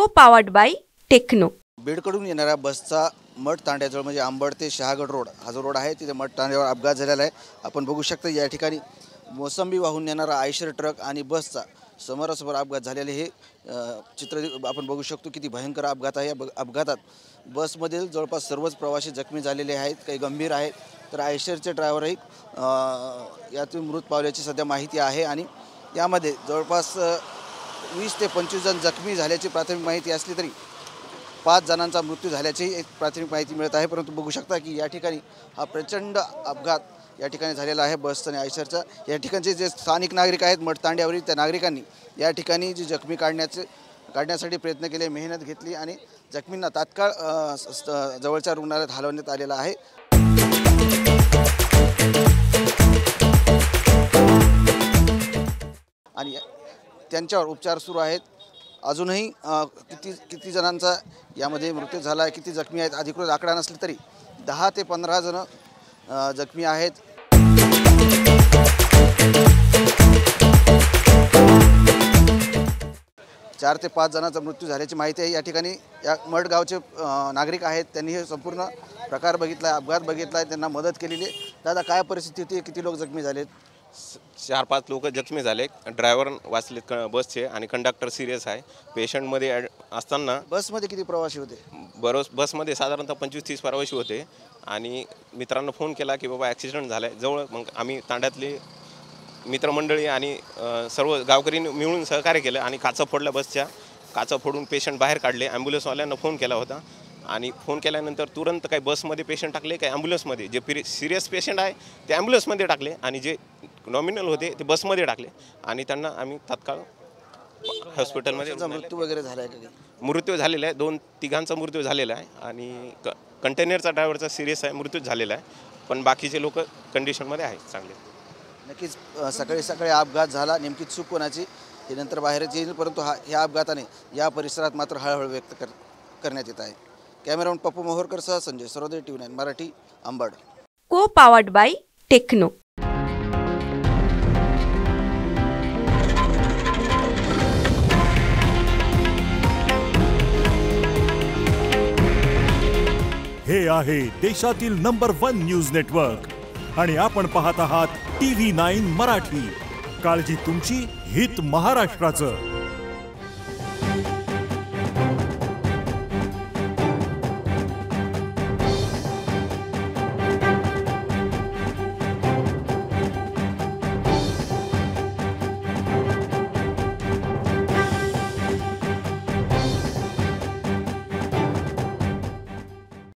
को powered by techno. बीडकडून येणाऱ्या बसचा मठ तांड्याजवळ म्हणजे अंबड ते शहागड रोड हा जो रोड आहे तिथे मठ तांड्यावर अपघात झालेला आहे। आपण बघू शकता या ठिकाणी मोसंबी वाहून नेणारा आयशर ट्रक आणि बसचा समोरासमोर अपघात झालेले हे चित्र आपण बघू शकतो। किती भयंकर अपघात आहे। या अपघातात बसमधील जवळपास सर्वच प्रवासी जखमी झालेले आहेत, काही गंभीर आहेत, तर आयशरचे ड्रायव्हरही यातून मृत पावल्याची सध्या माहिती आहे आणि यामध्ये जवळपास 20 ते 25 जण जखमी झाल्याची प्राथमिक माहिती असली तरी 5 जणांचा मृत्यू झाल्याची एक प्राथमिक माहिती मिळत आहे। परंतु बघू शकता की या ठिकाणी हा प्रचंड अपघात या ठिकाणी झालेला आहे बस आणि आयशरचा। या ठिकाणचे जे स्थानिक नागरिक आहेत मठतांड्यावरील त्या नागरिकांनी या ठिकाणी जी जखमी काढण्यासाठी प्रयत्न केले, मेहनत घेतली आणि जखमींना तात्काळ जवळच्या रुग्णालयात हलवण्यात आलेला आहे। आणि त्यांच्यावर उपचार सुरू आहेत। अजूनही किती जणांचा यामध्ये मृत्यू झाला आहे, किती जखमी आहेत अधिकृत आकडा नसला तरी 10 ते 15 जण जखमी आहेत। 4 ते 5 जणांचा मृत्यू झाल्याची माहिती आहे। या ठिकाणी या मठगावचे नागरिक आहेत, त्यांनी हे संपूर्ण प्रकार बघितला आहे, अपघात बघितला आहे, त्यांना मदत केलेली आहे। दादा काय परिस्थिती होती, किती लोक जखमी झालेत? 4-5 लोक जखमी झाले। ड्रायव्हर वाचलेत बसचे आणि कंडक्टर सिरियस आहे। पेशंटमध्ये असताना बसमध्ये किती प्रवासी होते? बसमध्ये साधारणतः 25-30 प्रवासी होते आणि मित्रांना फोन केला की बाबा ॲक्सिडेंट झाला आहे जवळ। मग आम्ही तांड्यातले मित्रमंडळी आणि सर्व गावकऱ्यांनी मिळून सहकार्य केलं आणि काचा फोडल्या, बसच्या काचा फोडून पेशंट बाहेर काढले। ॲम्ब्युलन्सवाल्यांना फोन केला होता आणि फोन केल्यानंतर तुरंत काही बसमध्ये पेशंट टाकले, काही ॲम्ब्युलन्समध्ये। जे सिरियस पेशंट आहे ते ॲम्ब्युलन्समध्ये टाकले आणि जे नॉमिनल होते ते बसमध्ये टाकले आणि त्यांना आम्ही तात्काळ हॉस्पिटलमध्ये मृत्यू वगैरे झाला आहे का? मृत्यू झालेला आहे, 2-3 मृत्यू झालेला आहे आणि कंटेनरचा ड्रायव्हरचा सिरियस आहे, मृत्यू झालेला आहे, पण बाकीचे लोक कंडिशनमध्ये आहेत चांगले। नक्कीच सकाळी अपघात झाला, नेमकी चूक कोणाची हे नंतर बाहेरच येईल, परंतु ह्या अपघाताने या परिसरात मात्र हळहळ व्यक्त करण्यात येत आहे। कॅमेरामन पप्पू मोहोरकर सह संजय सरोदे, TV9 मराठी, अंबड। को पावर्ड बाय टेक्नो। हे आहे देशातील नंबर 1 न्यूज नेटवर्क आणि आपण पाहत आहात TV9 मराठी। काळजी तुमची, हित महाराष्ट्राचं।